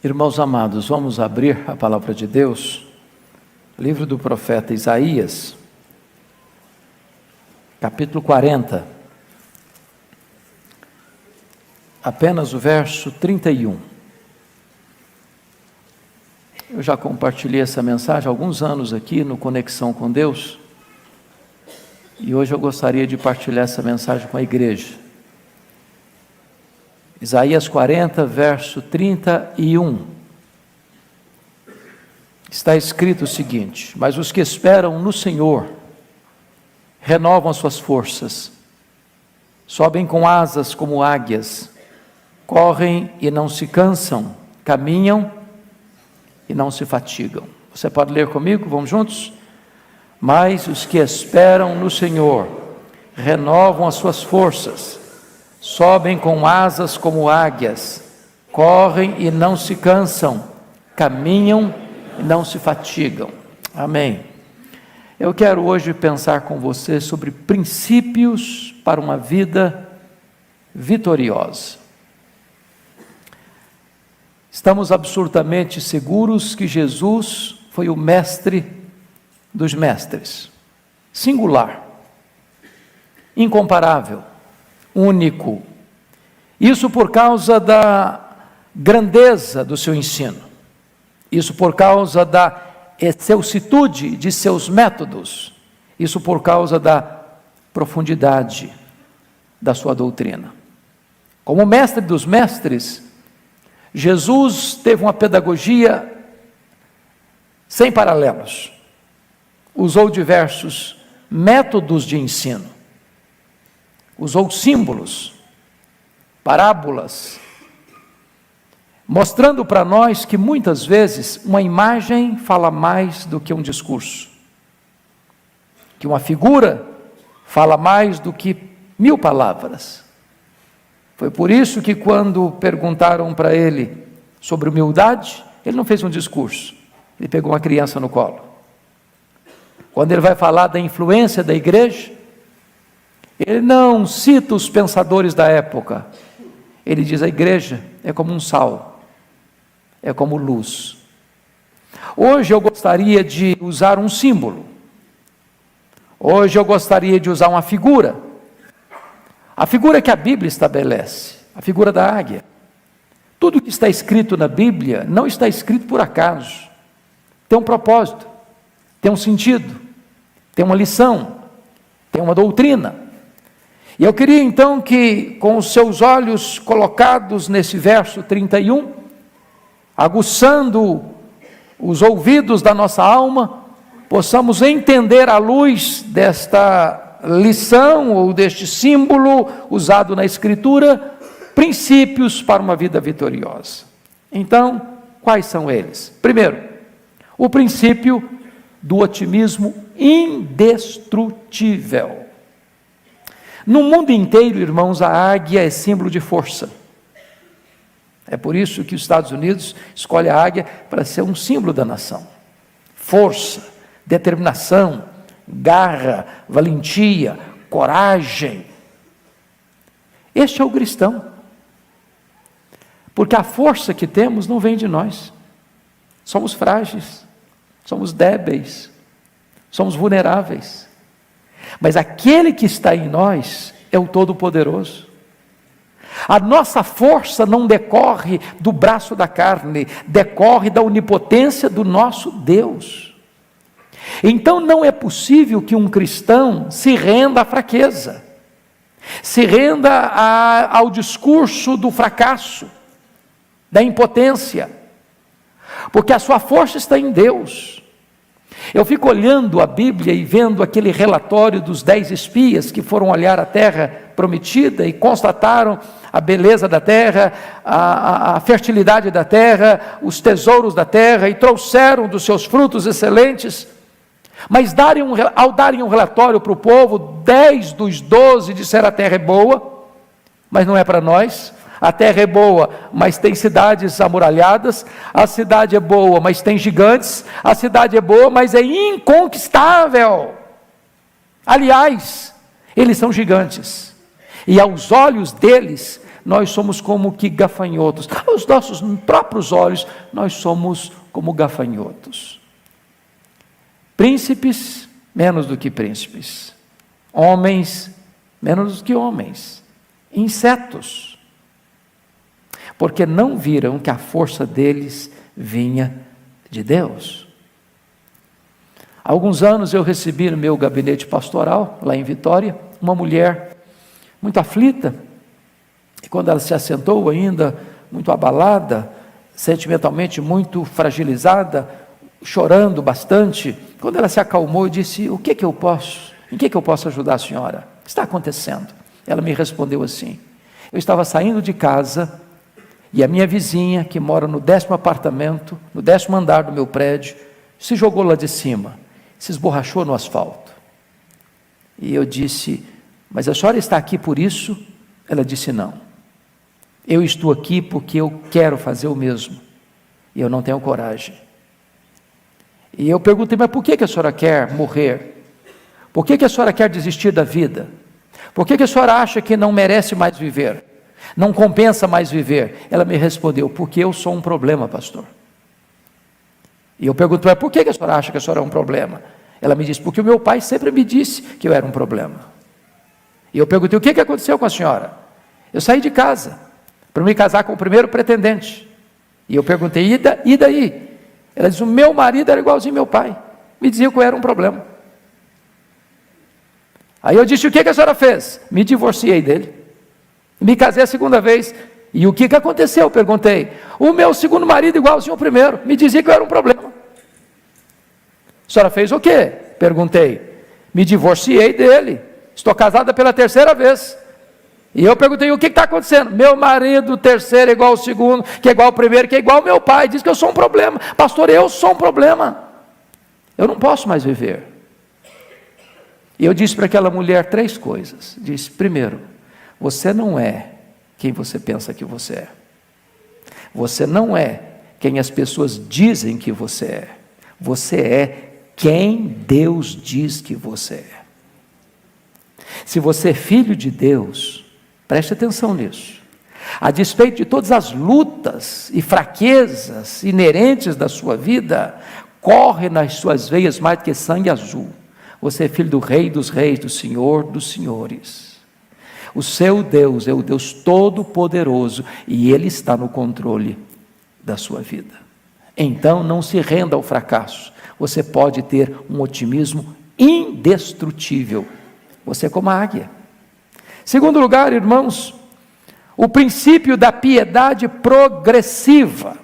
Irmãos amados, vamos abrir a palavra de Deus, livro do profeta Isaías, capítulo 40, apenas o verso 31. Eu já compartilhei essa mensagem há alguns anos aqui no Conexão com Deus, e hoje eu gostaria de partilhar essa mensagem com a igreja. Isaías 40, verso 31, está escrito o seguinte: mas os que esperam no Senhor renovam as suas forças, sobem com asas como águias, correm e não se cansam, caminham e não se fatigam. Você pode ler comigo? Vamos juntos? Mas os que esperam no Senhor renovam as suas forças, sobem com asas como águias, correm e não se cansam, caminham e não se fatigam. Amém. Eu quero hoje pensar com você sobre princípios para uma vida vitoriosa. Estamos absolutamente seguros que Jesus foi o mestre dos mestres, singular, incomparável, único. Isso por causa da grandeza do seu ensino, isso por causa da excelsitude de seus métodos, isso por causa da profundidade da sua doutrina. Como mestre dos mestres, Jesus teve uma pedagogia sem paralelos, usou diversos métodos de ensino, usou símbolos, parábolas, mostrando para nós que muitas vezes uma imagem fala mais do que um discurso, que uma figura fala mais do que 1000 palavras. Foi por isso que quando perguntaram para ele sobre humildade, ele não fez um discurso, ele pegou uma criança no colo. Quando ele vai falar da influência da igreja, ele não cita os pensadores da época, ele diz: a igreja é como um sal, é como luz. Hoje eu gostaria de usar um símbolo, hoje eu gostaria de usar uma figura, a figura que a Bíblia estabelece, a figura da águia. Tudo que está escrito na Bíblia não está escrito por acaso, tem um propósito, tem um sentido, tem uma lição, tem uma doutrina. E eu queria então que, com os seus olhos colocados nesse verso 31, aguçando os ouvidos da nossa alma, possamos entender à luz desta lição ou deste símbolo usado na Escritura, princípios para uma vida vitoriosa. Então, quais são eles? Primeiro, o princípio do otimismo indestrutível. No mundo inteiro, irmãos, a águia é símbolo de força. É por isso que os Estados Unidos escolhe a águia para ser um símbolo da nação. Força, determinação, garra, valentia, coragem. Este é o cristão. Porque a força que temos não vem de nós. Somos frágeis, somos débeis, somos vulneráveis. Mas aquele que está em nós é o Todo-Poderoso. A nossa força não decorre do braço da carne, decorre da onipotência do nosso Deus. Então não é possível que um cristão se renda à fraqueza, se renda ao discurso do fracasso, da impotência, porque a sua força está em Deus. Eu fico olhando a Bíblia e vendo aquele relatório dos 10 espias que foram olhar a terra prometida e constataram a beleza da terra, a fertilidade da terra, os tesouros da terra, e trouxeram dos seus frutos excelentes. Mas ao darem um relatório para o povo, 10 dos 12 disseram: a terra é boa, mas não é para nós. A terra é boa, mas tem cidades amuralhadas. A cidade é boa, mas tem gigantes. A cidade é boa, mas é inconquistável. Aliás, eles são gigantes, e aos olhos deles nós somos como que gafanhotos. Aos nossos próprios olhos, nós somos como gafanhotos. Príncipes, menos do que príncipes. Homens, menos do que homens. Insetos. Porque não viram que a força deles vinha de Deus. Há alguns anos eu recebi no meu gabinete pastoral, lá em Vitória, uma mulher muito aflita, e quando ela se assentou ainda, muito abalada, sentimentalmente muito fragilizada, chorando bastante, quando ela se acalmou, eu disse, em que eu posso ajudar a senhora? O que está acontecendo? Ela me respondeu assim, eu estava saindo de casa, e a minha vizinha, que mora no 10º apartamento, no 10º andar do meu prédio, se jogou lá de cima, se esborrachou no asfalto. E eu disse, mas a senhora está aqui por isso? Ela disse, não. Eu estou aqui porque eu quero fazer o mesmo. E eu não tenho coragem. E eu perguntei, mas por que a senhora quer morrer? Por que a senhora quer desistir da vida? Por que a senhora acha que não merece mais viver? Não compensa mais viver? Ela me respondeu, porque eu sou um problema, pastor. E eu pergunto, mas por que a senhora acha que a senhora é um problema? Ela me disse, porque o meu pai sempre me disse que eu era um problema. E eu perguntei, o que aconteceu com a senhora? Eu saí de casa, para me casar com o primeiro pretendente. E eu perguntei, e daí? Ela disse, o meu marido era igualzinho meu pai. Me dizia que eu era um problema. Aí eu disse, o que a senhora fez? Me divorciei dele. Me casei a segunda vez. E o que aconteceu? Eu perguntei. O meu segundo marido igualzinho ao primeiro. Me dizia que eu era um problema. A senhora fez o quê? Perguntei. Me divorciei dele. Estou casada pela 3ª vez. E eu perguntei, o que está acontecendo? Meu marido, terceiro é igual ao segundo, que é igual ao primeiro, que é igual ao meu pai. Diz que eu sou um problema. Pastor, eu sou um problema. Eu não posso mais viver. E eu disse para aquela mulher 3 coisas. Disse, primeiro, você não é quem você pensa que você é. Você não é quem as pessoas dizem que você é. Você é quem Deus diz que você é. Se você é filho de Deus, preste atenção nisso. A despeito de todas as lutas e fraquezas inerentes da sua vida, corre nas suas veias mais do que sangue azul. Você é filho do Rei dos Reis, do Senhor dos Senhores. O seu Deus é o Deus Todo-Poderoso e Ele está no controle da sua vida. Então não se renda ao fracasso. Você pode ter um otimismo indestrutível. Você é como a águia. Segundo lugar, irmãos, o princípio da piedade progressiva.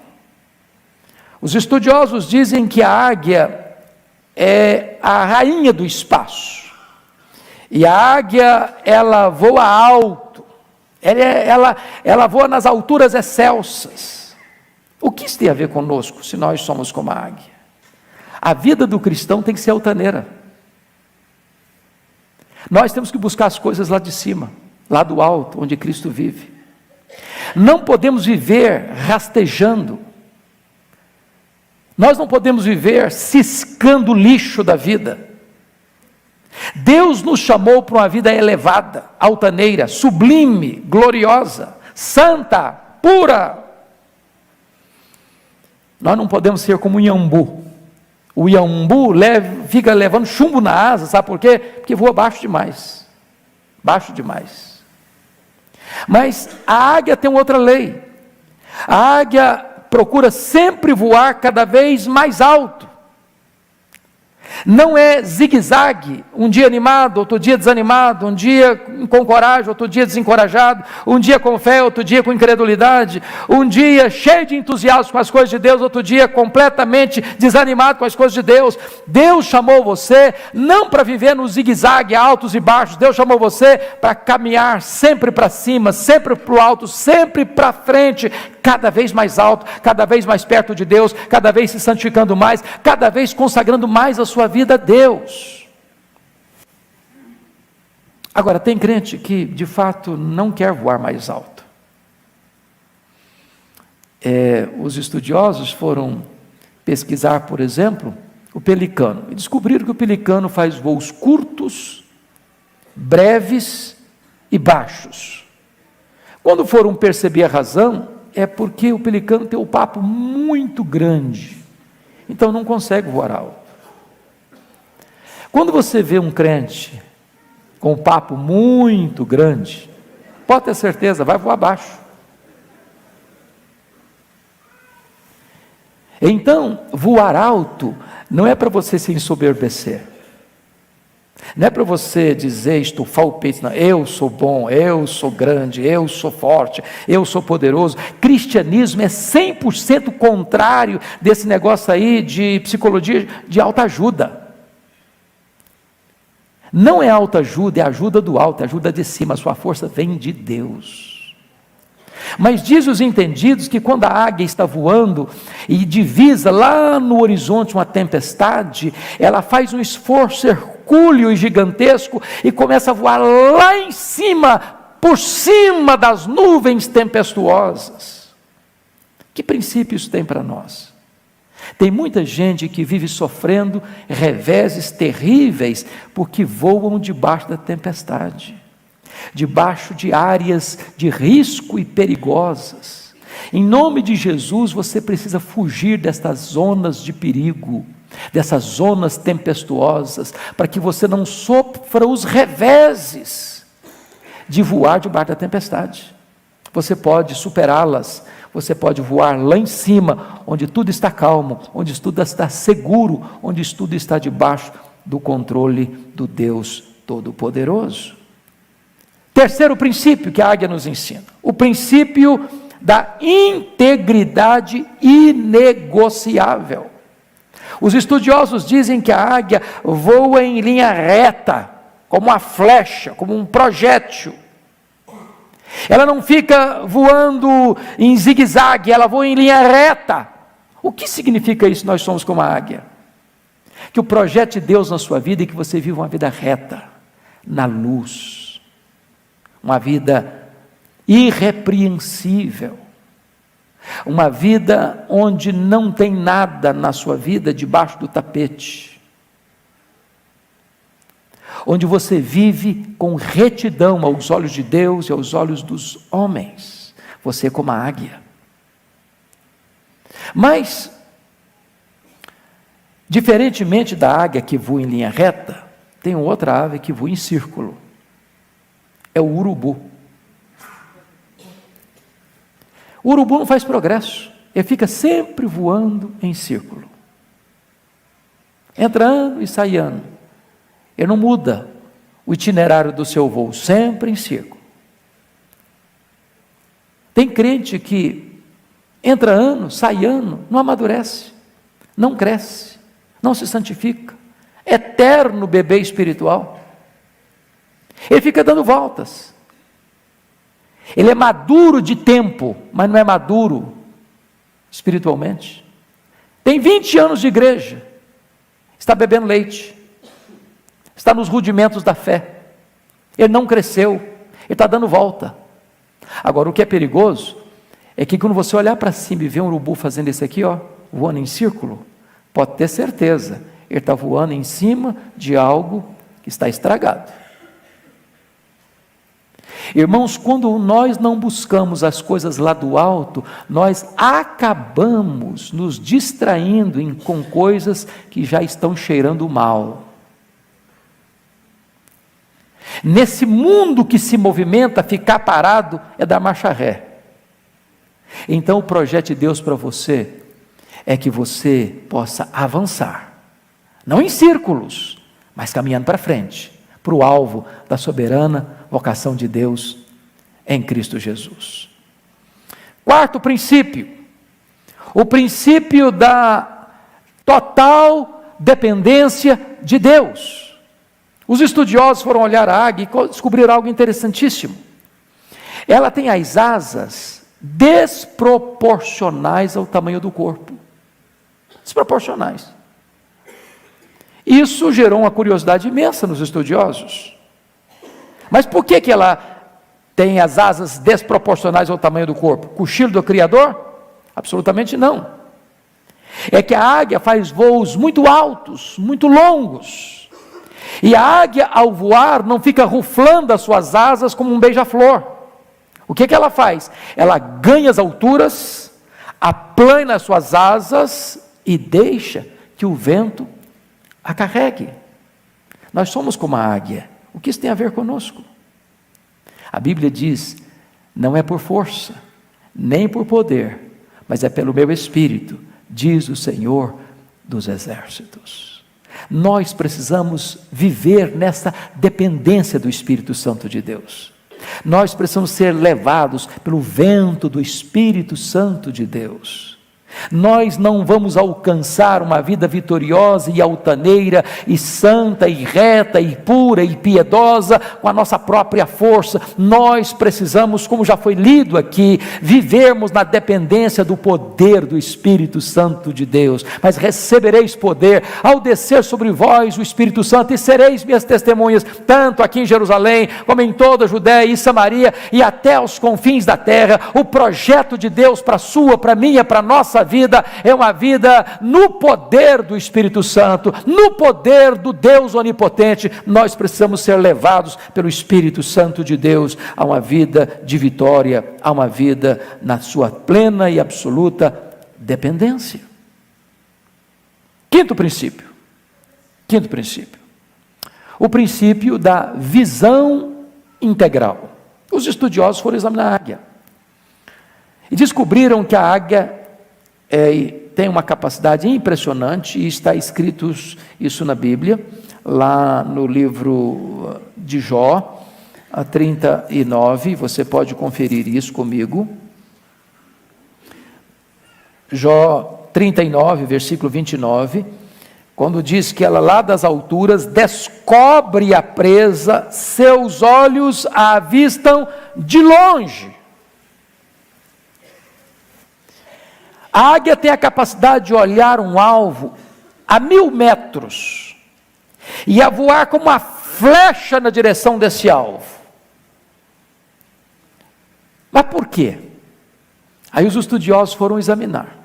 Os estudiosos dizem que a águia é a rainha do espaço. E a águia, ela voa alto. Ela voa nas alturas excelsas. O que isso tem a ver conosco, se nós somos como a águia? A vida do cristão tem que ser altaneira. Nós temos que buscar as coisas lá de cima, lá do alto, onde Cristo vive. Não podemos viver rastejando. Nós não podemos viver ciscando o lixo da vida. Deus nos chamou para uma vida elevada, altaneira, sublime, gloriosa, santa, pura. Nós não podemos ser como um iambu. O iambu fica levando chumbo na asa, sabe por quê? Porque voa baixo demais. Baixo demais. Mas a águia tem outra lei. A águia procura sempre voar cada vez mais alto. Não é zigue-zague, um dia animado, outro dia desanimado, um dia com coragem, outro dia desencorajado, um dia com fé, outro dia com incredulidade, um dia cheio de entusiasmo com as coisas de Deus, outro dia completamente desanimado com as coisas de Deus. Deus chamou você não para viver no zigue-zague, altos e baixos. Deus chamou você para caminhar sempre para cima, sempre para o alto, sempre para frente, cada vez mais alto, cada vez mais perto de Deus, cada vez se santificando mais, cada vez consagrando mais a sua vida a Deus. Agora, tem crente que de fato não quer voar mais alto. Os estudiosos foram pesquisar, por exemplo, o pelicano, e descobriram que o pelicano faz voos curtos, breves e baixos. Quando foram perceber a razão, é porque o pelicano tem o papo muito grande, então não consegue voar alto. Quando você vê um crente com um papo muito grande, pode ter certeza, vai voar baixo. Então, voar alto não é para você se ensoberbecer, não é para você dizer, estufar o peito, não, eu sou bom, eu sou grande, eu sou forte, eu sou poderoso. Cristianismo é 100% contrário desse negócio aí de psicologia de autoajuda. Não é autoajuda, é ajuda do alto, é ajuda de cima, a sua força vem de Deus. Mas diz os entendidos que quando a águia está voando e divisa lá no horizonte uma tempestade, ela faz um esforço hercúleo e gigantesco e começa a voar lá em cima, por cima das nuvens tempestuosas. Que princípio isso tem para nós? Tem muita gente que vive sofrendo reveses terríveis porque voam debaixo da tempestade, debaixo de áreas de risco e perigosas. Em nome de Jesus, você precisa fugir destas zonas de perigo, dessas zonas tempestuosas, para que você não sofra os reveses de voar debaixo da tempestade. Você pode superá-las, você pode voar lá em cima, onde tudo está calmo, onde tudo está seguro, onde tudo está debaixo do controle do Deus Todo-Poderoso. Terceiro princípio que a águia nos ensina, o princípio da integridade inegociável. Os estudiosos dizem que a águia voa em linha reta, como uma flecha, como um projétil. Ela não fica voando em zigue-zague, ela voa em linha reta. O que significa isso? Nós somos como a águia. Que o projeto de Deus na sua vida é que você viva uma vida reta, na luz, uma vida irrepreensível, uma vida onde não tem nada na sua vida debaixo do tapete, onde você vive com retidão aos olhos de Deus e aos olhos dos homens. Você é como a águia. Mas, diferentemente da águia que voa em linha reta, tem outra ave que voa em círculo. É o urubu. O urubu não faz progresso, ele fica sempre voando em círculo. Entra ano e sai ano. Ele não muda o itinerário do seu voo, sempre em círculo. Tem crente que entra ano, sai ano, não amadurece, não cresce, não se santifica, eterno bebê espiritual. Ele fica dando voltas. Ele é maduro de tempo, mas não é maduro espiritualmente. Tem 20 anos de igreja, está bebendo leite, está nos rudimentos da fé, ele não cresceu, ele está dando volta. Agora, o que é perigoso é que quando você olhar para cima e ver um urubu fazendo isso aqui, ó, voando em círculo, pode ter certeza, ele está voando em cima de algo que está estragado. Irmãos, quando nós não buscamos as coisas lá do alto, nós acabamos nos distraindo com coisas que já estão cheirando mal. Nesse mundo que se movimenta, ficar parado é dar marcha ré. Então o projeto de Deus para você é que você possa avançar, não em círculos, mas caminhando para frente, para o alvo da soberana vocação de Deus em Cristo Jesus. Quarto princípio, o princípio da total dependência de Deus. Os estudiosos foram olhar a águia e descobriram algo interessantíssimo. Ela tem as asas desproporcionais ao tamanho do corpo. Desproporcionais. Isso gerou uma curiosidade imensa nos estudiosos. Mas por que ela tem as asas desproporcionais ao tamanho do corpo? Cochilo do Criador? Absolutamente não. É que a águia faz voos muito altos, muito longos. E a águia, ao voar, não fica ruflando as suas asas como um beija-flor. O que ela faz? Ela ganha as alturas, aplana as suas asas e deixa que o vento a carregue. Nós somos como a águia. O que isso tem a ver conosco? A Bíblia diz, não é por força, nem por poder, mas é pelo meu Espírito, diz o Senhor dos Exércitos. Nós precisamos viver nessa dependência do Espírito Santo de Deus. Nós precisamos ser levados pelo vento do Espírito Santo de Deus. Nós não vamos alcançar uma vida vitoriosa e altaneira, e santa, e reta, e pura, e piedosa, com a nossa própria força. Nós precisamos, como já foi lido aqui, vivermos na dependência do poder do Espírito Santo de Deus. Mas recebereis poder ao descer sobre vós o Espírito Santo, e sereis minhas testemunhas, tanto aqui em Jerusalém, como em toda a Judéia e Samaria, e até aos confins da terra. O projeto de Deus para a sua, para a minha, para a nossa vida é uma vida no poder do Espírito Santo, no poder do Deus onipotente. Nós precisamos ser levados pelo Espírito Santo de Deus a uma vida de vitória, a uma vida na sua plena e absoluta dependência. Quinto princípio, o princípio da visão integral. Os estudiosos foram examinar a águia e descobriram que a águia tem uma capacidade impressionante, e está escrito isso na Bíblia, lá no livro de Jó, 39, você pode conferir isso comigo. Jó 39, versículo 29, quando diz que ela lá das alturas descobre a presa, seus olhos a avistam de longe. A águia tem a capacidade de olhar um alvo a 1000 metros e a voar como uma flecha na direção desse alvo. Mas por quê? Aí os estudiosos foram examinar.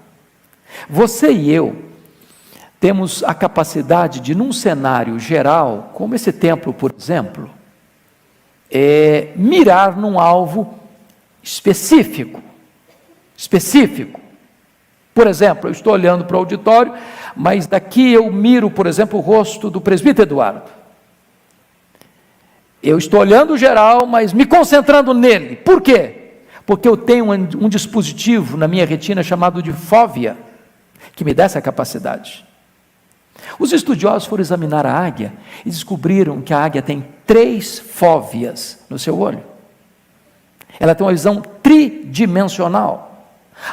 Você e eu temos a capacidade de, num cenário geral, como esse templo, por exemplo, mirar num alvo específico. Por exemplo, eu estou olhando para o auditório, mas daqui eu miro, por exemplo, o rosto do presbítero Eduardo. Eu estou olhando o geral, mas me concentrando nele. Por quê? Porque eu tenho um dispositivo na minha retina chamado de fóvea, que me dá essa capacidade. Os estudiosos foram examinar a águia e descobriram que a águia tem 3 fóveas no seu olho. Ela tem uma visão tridimensional.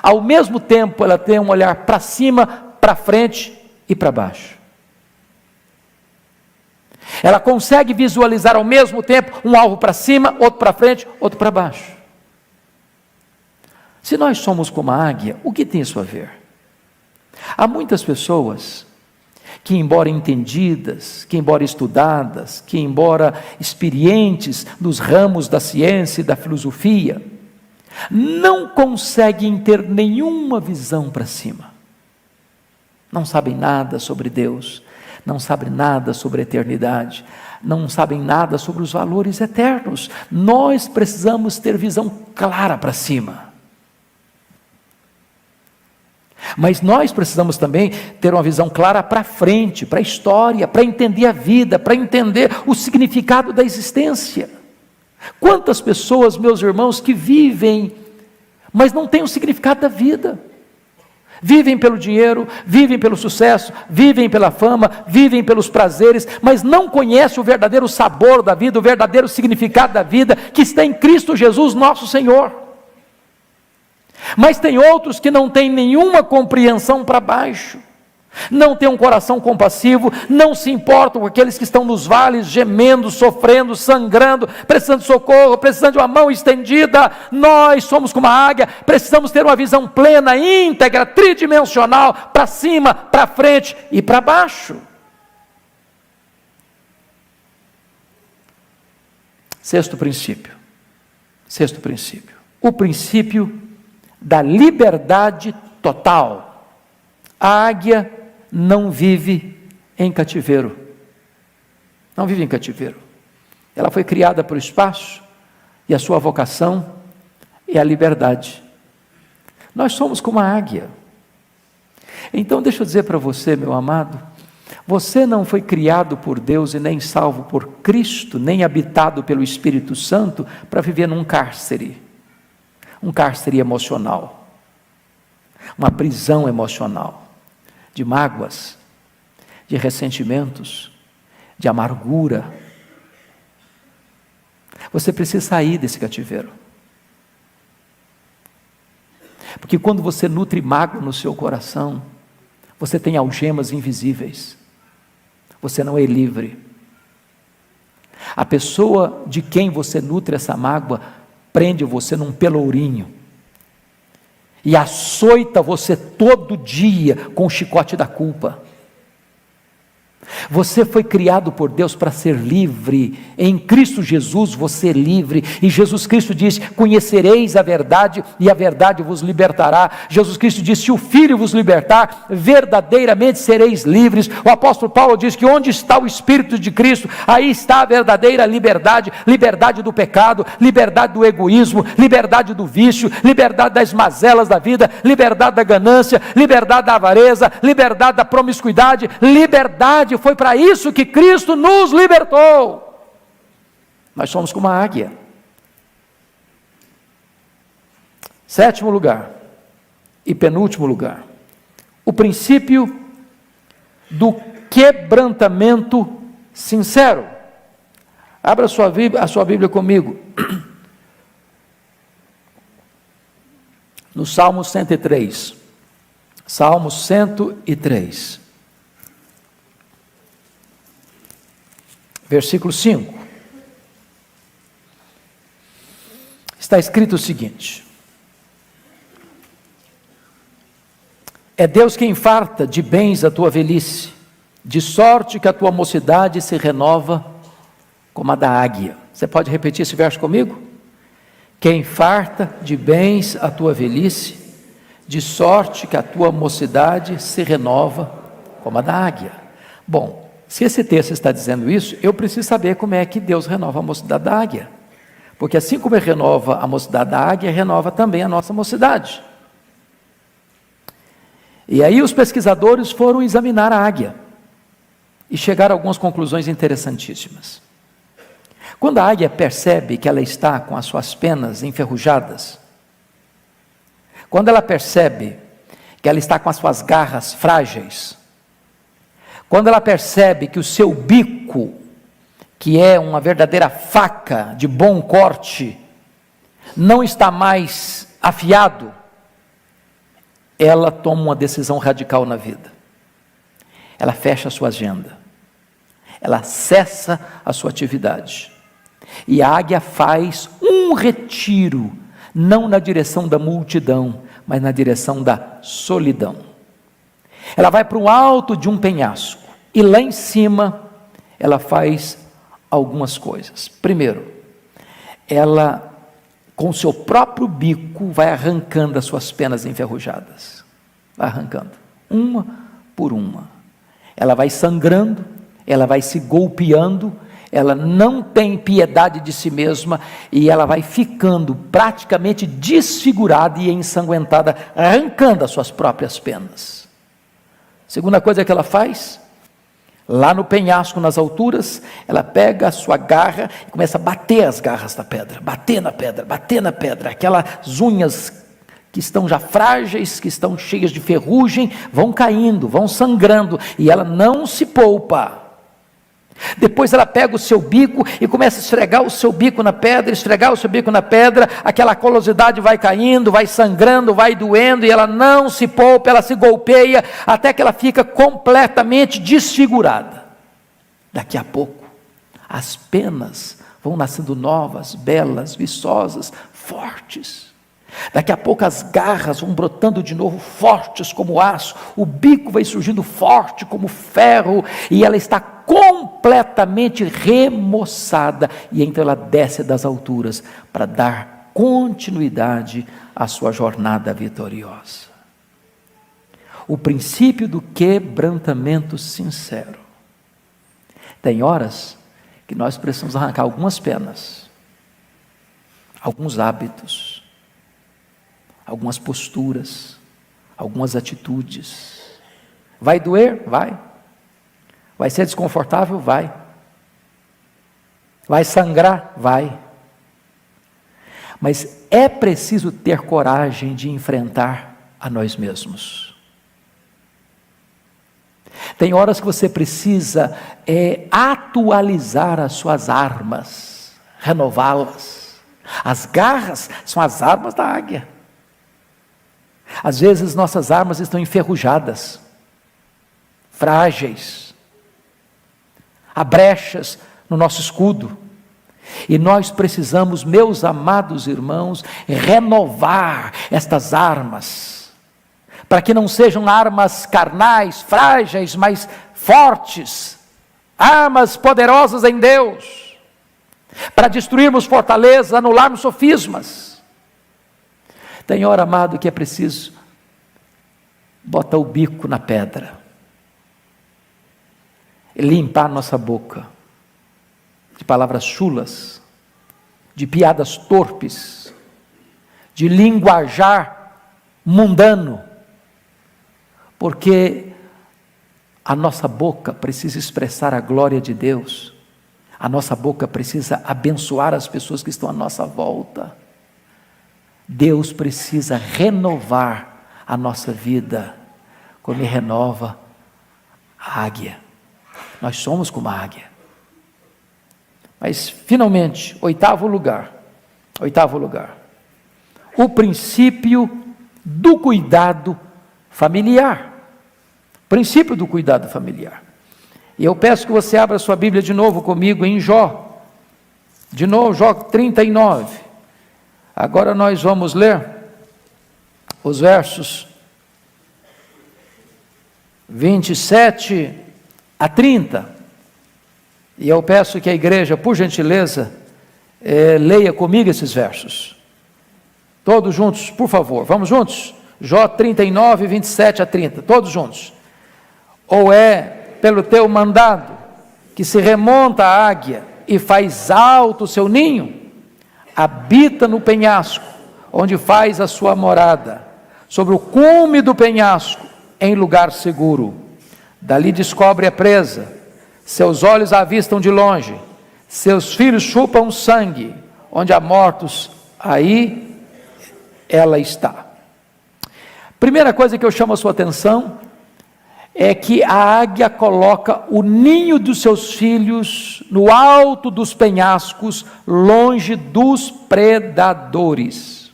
Ao mesmo tempo, ela tem um olhar para cima, para frente e para baixo. Ela consegue visualizar ao mesmo tempo um alvo para cima, outro para frente, outro para baixo. Se nós somos como a águia, o que tem isso a ver? Há muitas pessoas que, embora entendidas, que embora estudadas, que embora experientes nos ramos da ciência e da filosofia, não conseguem ter nenhuma visão para cima. Não sabem nada sobre Deus, não sabem nada sobre a eternidade, não sabem nada sobre os valores eternos. Nós precisamos ter visão clara para cima. Mas nós precisamos também ter uma visão clara para frente, para a história, para entender a vida, para entender o significado da existência. Quantas pessoas, meus irmãos, que vivem, mas não têm o significado da vida. Vivem pelo dinheiro, vivem pelo sucesso, vivem pela fama, vivem pelos prazeres, mas não conhecem o verdadeiro sabor da vida, o verdadeiro significado da vida, que está em Cristo Jesus, nosso Senhor. Mas tem outros que não têm nenhuma compreensão para baixo, não têm um coração compassivo, não se importam com aqueles que estão nos vales, gemendo, sofrendo, sangrando, precisando de socorro, precisando de uma mão estendida. Nós somos como a águia, precisamos ter uma visão plena, íntegra, tridimensional, para cima, para frente e para baixo. Sexto princípio, o princípio da liberdade total. A águia não vive em cativeiro. Não vive em cativeiro. Ela foi criada para o espaço, e a sua vocação é a liberdade. Nós somos como a águia. Então deixa eu dizer para você, meu amado, você não foi criado por Deus e nem salvo por Cristo, nem habitado pelo Espírito Santo para viver num cárcere. Um cárcere emocional. Uma prisão emocional. De mágoas, de ressentimentos, de amargura. Você precisa sair desse cativeiro. Porque quando você nutre mágoa no seu coração, você tem algemas invisíveis. Você não é livre. A pessoa de quem você nutre essa mágoa prende você num pelourinho e açoita você todo dia com o chicote da culpa. Você foi criado por Deus para ser livre. Em Cristo Jesus você é livre. E Jesus Cristo diz: conhecereis a verdade e a verdade vos libertará. Jesus Cristo diz: se o Filho vos libertar, verdadeiramente sereis livres. O apóstolo Paulo diz que onde está o Espírito de Cristo, aí está a verdadeira liberdade. Liberdade do pecado, liberdade do egoísmo, liberdade do vício, liberdade das mazelas da vida, liberdade da ganância, liberdade da avareza, liberdade da promiscuidade, liberdade. Foi para isso que Cristo nos libertou. Nós somos como a águia. Sétimo lugar e penúltimo lugar, o princípio do quebrantamento sincero. Abra a sua Bíblia comigo. No Salmo 103. Salmo 103. Versículo 5, está escrito o seguinte: é Deus quem farta de bens a tua velhice, de sorte que a tua mocidade se renova como a da águia. Você pode repetir esse verso comigo? Quem farta de bens a tua velhice, de sorte que a tua mocidade se renova como a da águia. Bom, se esse texto está dizendo isso, eu preciso saber como é que Deus renova a mocidade da águia. Porque assim como Ele renova a mocidade da águia, renova também a nossa mocidade. E aí os pesquisadores foram examinar a águia e chegaram a algumas conclusões interessantíssimas. Quando a águia percebe que ela está com as suas penas enferrujadas, quando ela percebe que ela está com as suas garras frágeis, quando ela percebe que o seu bico, que é uma verdadeira faca de bom corte, não está mais afiado, ela toma uma decisão radical na vida. Ela fecha a sua agenda. Ela cessa a sua atividade. E a águia faz um retiro, não na direção da multidão, mas na direção da solidão. Ela vai para o alto de um penhasco, e lá em cima, ela faz algumas coisas. Primeiro, ela, com o seu próprio bico, vai arrancando as suas penas enferrujadas. Vai arrancando, uma por uma. Ela vai sangrando, ela vai se golpeando, ela não tem piedade de si mesma, e ela vai ficando praticamente desfigurada e ensanguentada, arrancando as suas próprias penas. Segunda coisa que ela faz, lá no penhasco, nas alturas, ela pega a sua garra e começa a bater as garras da pedra, bater na pedra, aquelas unhas que estão já frágeis, que estão cheias de ferrugem, vão caindo, vão sangrando, e ela não se poupa. Depois ela pega o seu bico e começa a esfregar o seu bico na pedra, aquela colosidade vai caindo, vai sangrando, vai doendo, e ela não se poupa, ela se golpeia, até que ela fica completamente desfigurada. Daqui a pouco, as penas vão nascendo novas, belas, viçosas, fortes. Daqui a pouco as garras vão brotando de novo, fortes como aço, o bico vai surgindo forte como ferro, e ela está completamente remoçada, e então ela desce das alturas para dar continuidade à sua jornada vitoriosa. O princípio do quebrantamento sincero. Tem horas que nós precisamos arrancar algumas penas, alguns hábitos, algumas posturas, algumas atitudes. Vai doer? Vai. Vai ser desconfortável? Vai. Vai sangrar? Vai. Mas é preciso ter coragem de enfrentar a nós mesmos. Tem horas que você precisa atualizar as suas armas, renová-las. As garras são as armas da águia. Às vezes nossas armas estão enferrujadas, frágeis, há brechas no nosso escudo. E nós precisamos, meus amados irmãos, renovar estas armas, para que não sejam armas carnais, frágeis, mas fortes, armas poderosas em Deus, para destruirmos fortalezas, anularmos sofismas. Tem hora, amado, que é preciso botar o bico na pedra, e limpar nossa boca de palavras chulas, de piadas torpes, de linguajar mundano, porque a nossa boca precisa expressar a glória de Deus, a nossa boca precisa abençoar as pessoas que estão à nossa volta. Deus precisa renovar a nossa vida, como Ele renova a águia. Nós somos como a águia. Mas, finalmente, oitavo lugar, o princípio do cuidado familiar. Princípio do cuidado familiar. E eu peço que você abra sua Bíblia de novo comigo em Jó. De novo, Jó 39. Agora nós vamos ler os versos 27 a 30. E eu peço que a igreja, por gentileza, leia comigo esses versos. Todos juntos, por favor. Vamos juntos? Jó 39, 27 a 30. Todos juntos. Ou é pelo teu mandado que se remonta a águia e faz alto o seu ninho, habita no penhasco, onde faz a sua morada, sobre o cume do penhasco, em lugar seguro. Dali descobre a presa, seus olhos a avistam de longe, seus filhos chupam sangue, onde há mortos, aí ela está. Primeira coisa que eu chamo a sua atenção, é que a águia coloca o ninho dos seus filhos no alto dos penhascos, longe dos predadores.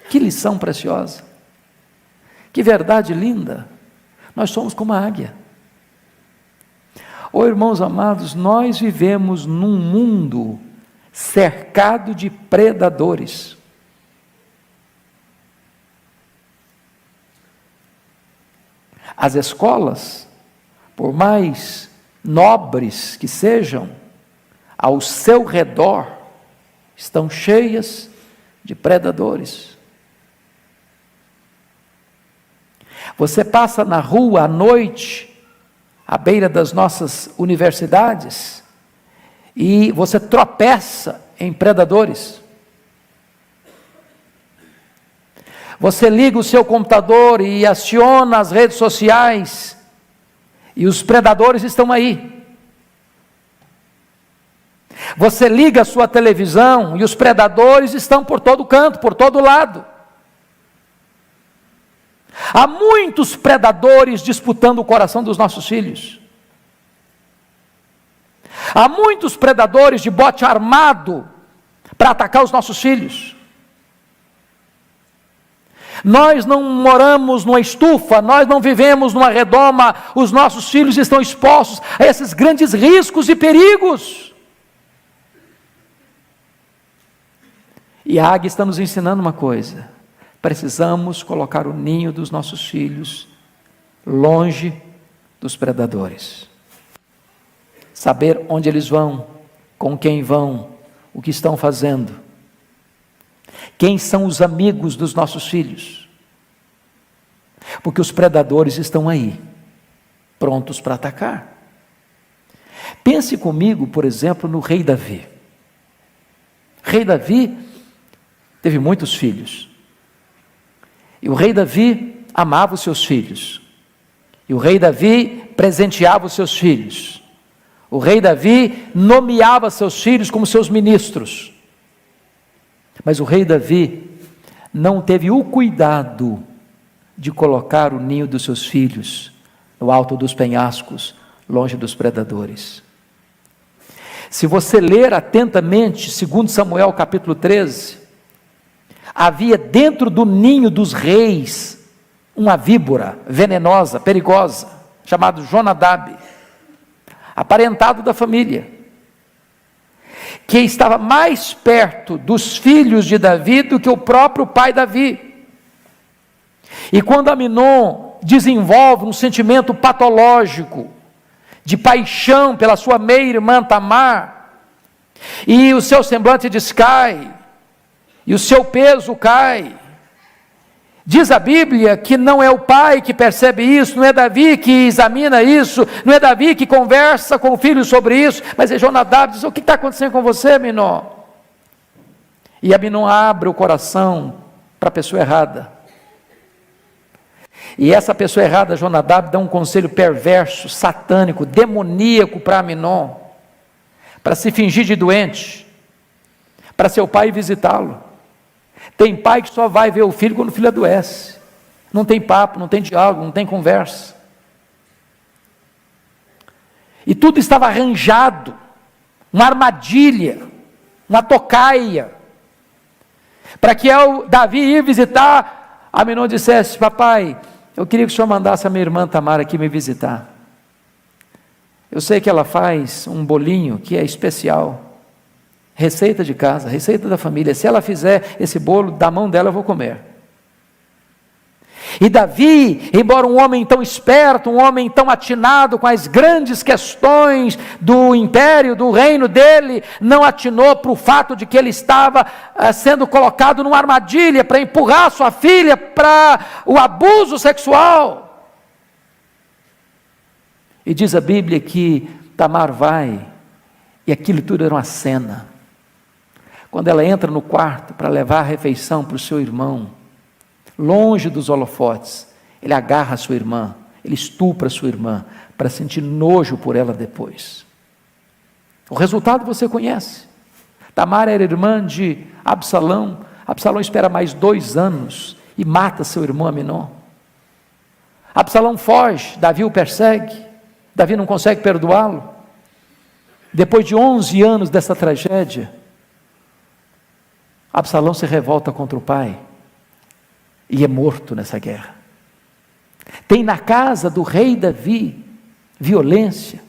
Que lição preciosa, que verdade linda. Nós somos como a águia. Oh, irmãos amados, nós vivemos num mundo cercado de predadores. As escolas, por mais nobres que sejam, ao seu redor estão cheias de predadores. Você passa na rua à noite, à beira das nossas universidades, e você tropeça em predadores. Você liga o seu computador e aciona as redes sociais, e os predadores estão aí. Você liga a sua televisão, e os predadores estão por todo canto, por todo lado. Há muitos predadores disputando o coração dos nossos filhos. Há muitos predadores de bote armado para atacar os nossos filhos. Nós não moramos numa estufa, nós não vivemos numa redoma, os nossos filhos estão expostos a esses grandes riscos e perigos. E a águia está nos ensinando uma coisa: precisamos colocar o ninho dos nossos filhos longe dos predadores. Saber onde eles vão, com quem vão, o que estão fazendo. Quem são os amigos dos nossos filhos? Porque os predadores estão aí, prontos para atacar. Pense comigo, por exemplo, no rei Davi. Rei Davi teve muitos filhos. E o rei Davi amava os seus filhos. E o rei Davi presenteava os seus filhos. O rei Davi nomeava seus filhos como seus ministros. Mas o rei Davi não teve o cuidado de colocar o ninho dos seus filhos no alto dos penhascos, longe dos predadores. Se você ler atentamente 2 Samuel capítulo 13, havia dentro do ninho dos reis uma víbora venenosa, perigosa, chamada Jonadab, aparentado da família, que estava mais perto dos filhos de Davi do que o próprio pai Davi. E quando Aminon desenvolve um sentimento patológico de paixão pela sua meia-irmã Tamar, e o seu semblante descai, e o seu peso cai, diz a Bíblia que não é o pai que percebe isso, não é Davi que examina isso, não é Davi que conversa com o filho sobre isso, mas é Jonadab. Diz: o que está acontecendo com você, Aminon? E Aminon abre o coração para a pessoa errada, e essa pessoa errada, Jonadab, dá um conselho perverso, satânico, demoníaco para Aminon, para se fingir de doente, para seu pai visitá-lo. Tem pai que só vai ver o filho quando o filho adoece, não tem papo, não tem diálogo, não tem conversa, e tudo estava arranjado, uma armadilha, uma tocaia, para que ao Davi ir visitar, Aminon dissesse: papai, eu queria que o senhor mandasse a minha irmã Tamar aqui me visitar. Eu sei que ela faz um bolinho que é especial, receita de casa, receita da família. Se ela fizer esse bolo, da mão dela eu vou comer. E Davi, embora um homem tão esperto, um homem tão atinado com as grandes questões do império, do reino dele, não atinou para o fato de que ele estava sendo colocado numa armadilha para empurrar sua filha para o abuso sexual. E diz a Bíblia que Tamar vai, e aquilo tudo era uma cena. Quando ela entra no quarto para levar a refeição para o seu irmão, longe dos holofotes, ele agarra a sua irmã, ele estupra a sua irmã, para sentir nojo por ela depois. O resultado você conhece. Tamar era irmã de Absalão. Absalão espera mais 2 anos e mata seu irmão Aminon. Absalão foge, Davi o persegue, Davi não consegue perdoá-lo. Depois de 11 anos dessa tragédia, Absalão se revolta contra o pai e é morto nessa guerra. Tem na casa do rei Davi violência,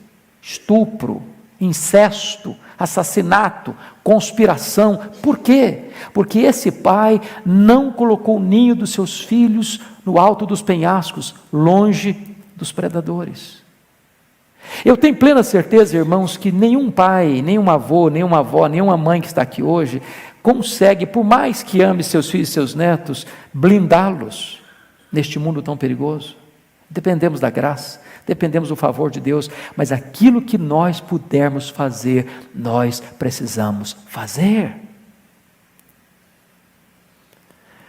estupro, incesto, assassinato, conspiração. Por quê? Porque esse pai não colocou o ninho dos seus filhos no alto dos penhascos, longe dos predadores. Eu tenho plena certeza, irmãos, que nenhum pai, nenhum avô, nenhuma avó, nenhuma mãe que está aqui hoje consegue, por mais que ame seus filhos e seus netos, blindá-los neste mundo tão perigoso. Dependemos da graça, dependemos do favor de Deus, mas aquilo que nós pudermos fazer, nós precisamos fazer.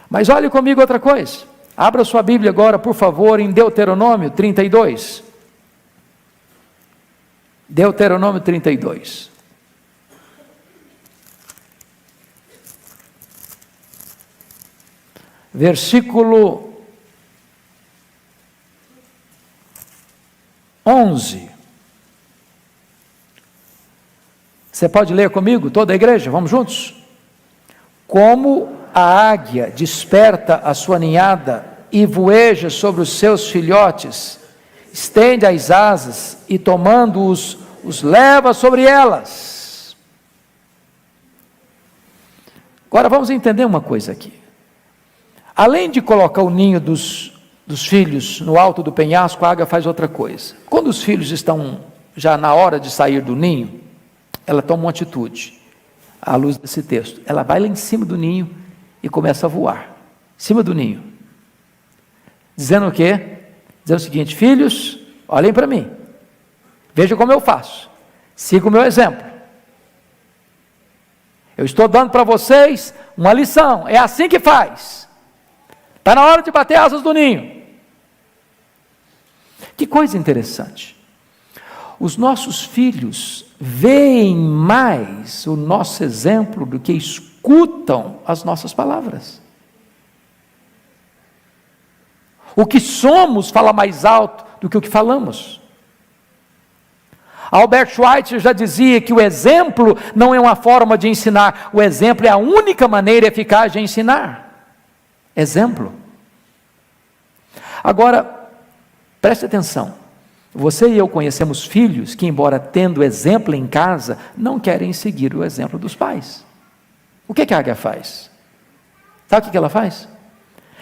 Mas olhe comigo outra coisa, abra sua Bíblia agora, por favor, em Deuteronômio 32. Deuteronômio 32. Versículo 11. Você pode ler comigo, toda a igreja? Vamos juntos? Como a águia desperta a sua ninhada e voeja sobre os seus filhotes, estende as asas e tomando-os, os leva sobre elas. Agora vamos entender uma coisa aqui. Além de colocar o ninho dos filhos no alto do penhasco, a águia faz outra coisa. Quando os filhos estão já na hora de sair do ninho, ela toma uma atitude, à luz desse texto. Ela vai lá em cima do ninho e começa a voar, em cima do ninho. Dizendo o quê? Dizendo o seguinte: filhos, olhem para mim, vejam como eu faço, sigam o meu exemplo. Eu estou dando para vocês uma lição, é assim que faz. Está na hora de bater asas do ninho. Que coisa interessante. Os nossos filhos veem mais o nosso exemplo do que escutam as nossas palavras. O que somos fala mais alto do que o que falamos. Albert Schweitzer já dizia que o exemplo não é uma forma de ensinar, o exemplo é a única maneira eficaz de ensinar. Exemplo. Agora, preste atenção, você e eu conhecemos filhos que, embora tendo exemplo em casa, não querem seguir o exemplo dos pais. O que a águia faz? Sabe o que ela faz?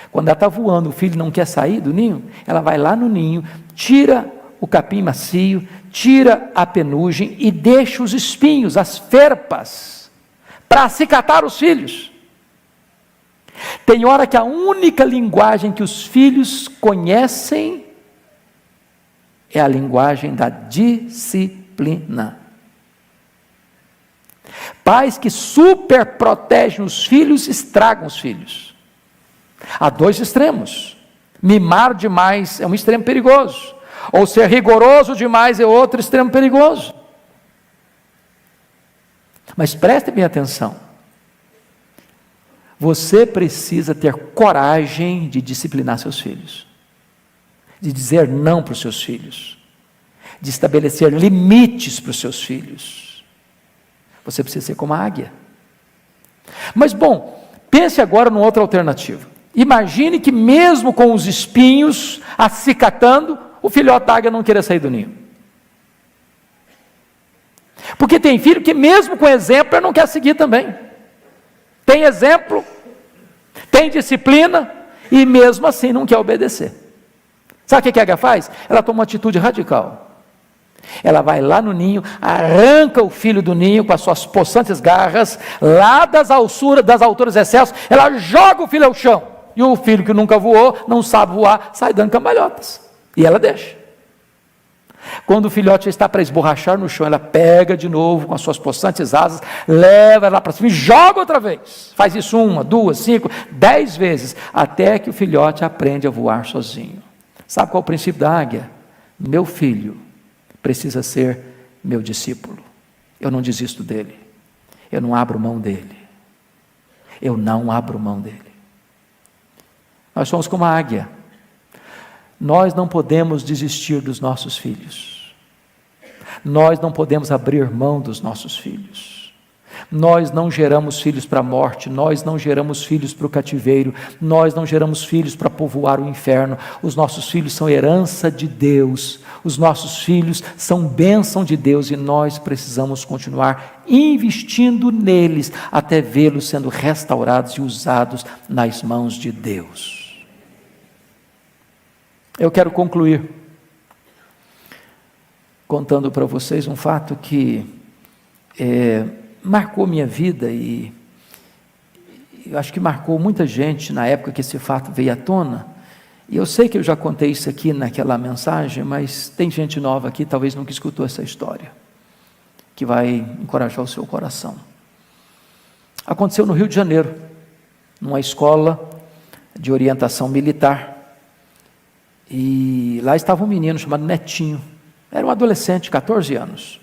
Quando ela está voando, o filho não quer sair do ninho, ela vai lá no ninho, tira o capim macio, tira a penugem e deixa os espinhos, as ferpas, para acicatar os filhos. Tem hora que a única linguagem que os filhos conhecem é a linguagem da disciplina. Pais que super protegem os filhos, estragam os filhos. Há dois extremos. Mimar demais é um extremo perigoso, ou ser rigoroso demais é outro extremo perigoso. Mas preste bem atenção. Você precisa ter coragem de disciplinar seus filhos, de dizer não para os seus filhos, de estabelecer limites para os seus filhos. Você precisa ser como a águia. Mas bom, pense agora numa outra alternativa. Imagine que mesmo com os espinhos acicatando, o filhote da águia não queira sair do ninho. Porque tem filho que mesmo com exemplo, ele não quer seguir também. Tem exemplo, tem disciplina, e mesmo assim não quer obedecer. Sabe o que a águia faz? Ela toma uma atitude radical. Ela vai lá no ninho, arranca o filho do ninho com as suas possantes garras, lá das alturas excessas, ela joga o filho ao chão. E o filho que nunca voou, não sabe voar, sai dando cambalhotas. E ela deixa. Quando o filhote está para esborrachar no chão, ela pega de novo com as suas possantes asas, leva ela para cima e joga outra vez. Faz isso 1, 2, 5, 10 vezes, até que o filhote aprende a voar sozinho. Sabe qual é o princípio da águia? Meu filho precisa ser meu discípulo. Eu não desisto dele. Eu não abro mão dele. Eu não abro mão dele. Nós somos como a águia. Nós não podemos desistir dos nossos filhos. Nós não podemos abrir mão dos nossos filhos. Nós não geramos filhos para a morte, nós não geramos filhos para o cativeiro, nós não geramos filhos para povoar o inferno. Os nossos filhos são herança de Deus, os nossos filhos são bênção de Deus e nós precisamos continuar investindo neles até vê-los sendo restaurados e usados nas mãos de Deus. Eu quero concluir contando para vocês um fato que marcou minha vida e eu acho que marcou muita gente na época que esse fato veio à tona. E eu sei que eu já contei isso aqui naquela mensagem, mas tem gente nova aqui, talvez nunca escutou essa história, que vai encorajar o seu coração. Aconteceu no Rio de Janeiro, numa escola de orientação militar. E lá estava um menino chamado Netinho, era um adolescente, 14 anos,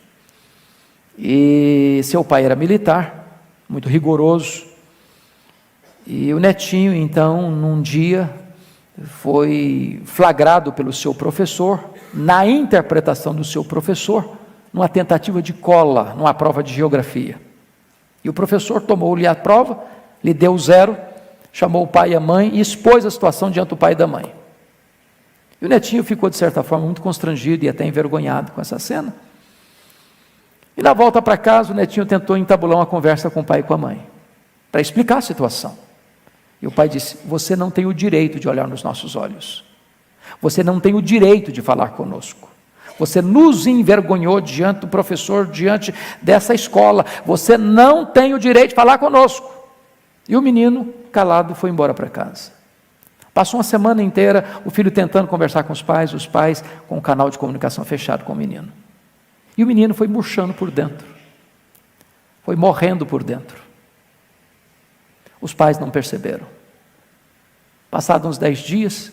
e seu pai era militar, muito rigoroso, e o Netinho então num dia foi flagrado pelo seu professor, na interpretação do seu professor, numa tentativa de cola, numa prova de geografia, e o professor tomou-lhe a prova, lhe deu 0, chamou o pai e a mãe e expôs a situação diante do pai e da mãe. E o Netinho ficou, de certa forma, muito constrangido e até envergonhado com essa cena. E na volta para casa, o Netinho tentou entabular uma conversa com o pai e com a mãe, para explicar a situação. E o pai disse: você não tem o direito de olhar nos nossos olhos. Você não tem o direito de falar conosco. Você nos envergonhou diante do professor, diante dessa escola. Você não tem o direito de falar conosco. E o menino, calado, foi embora para casa. Passou uma semana inteira o filho tentando conversar com os pais com o canal de comunicação fechado com o menino. E o menino foi murchando por dentro, foi morrendo por dentro. Os pais não perceberam. Passados uns 10 dias,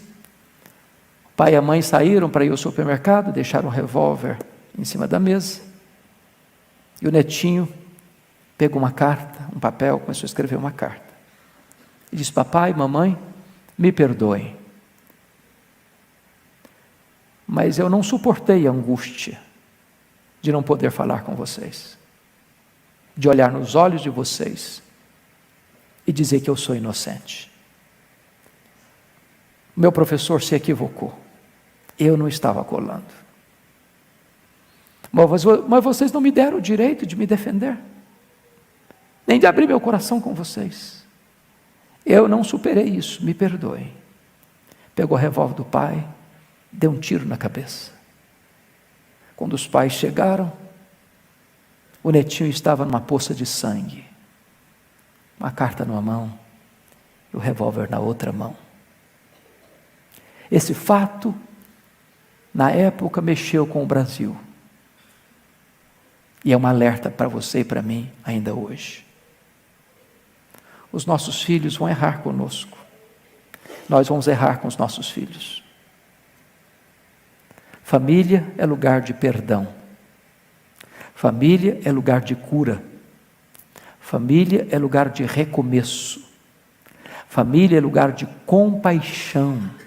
o pai e a mãe saíram para ir ao supermercado, deixaram o revólver em cima da mesa, e o netinho pegou uma carta, um papel, começou a escrever uma carta. E disse: papai, mamãe, me perdoem, mas eu não suportei a angústia de não poder falar com vocês, de olhar nos olhos de vocês e dizer que eu sou inocente. Meu professor se equivocou, eu não estava colando. Mas vocês não me deram o direito de me defender, nem de abrir meu coração com vocês. Eu não superei isso, me perdoem. Pegou o revólver do pai, deu um tiro na cabeça. Quando os pais chegaram, o netinho estava numa poça de sangue, uma carta numa mão e o revólver na outra mão. Esse fato, na época, mexeu com o Brasil. E é um alerta para você e para mim ainda hoje. Os nossos filhos vão errar conosco. Nós vamos errar com os nossos filhos. Família é lugar de perdão. Família é lugar de cura. Família é lugar de recomeço. Família é lugar de compaixão.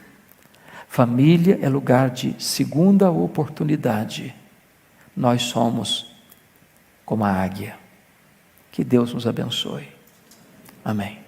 Família é lugar de segunda oportunidade. Nós somos como a águia. Que Deus nos abençoe. Amém.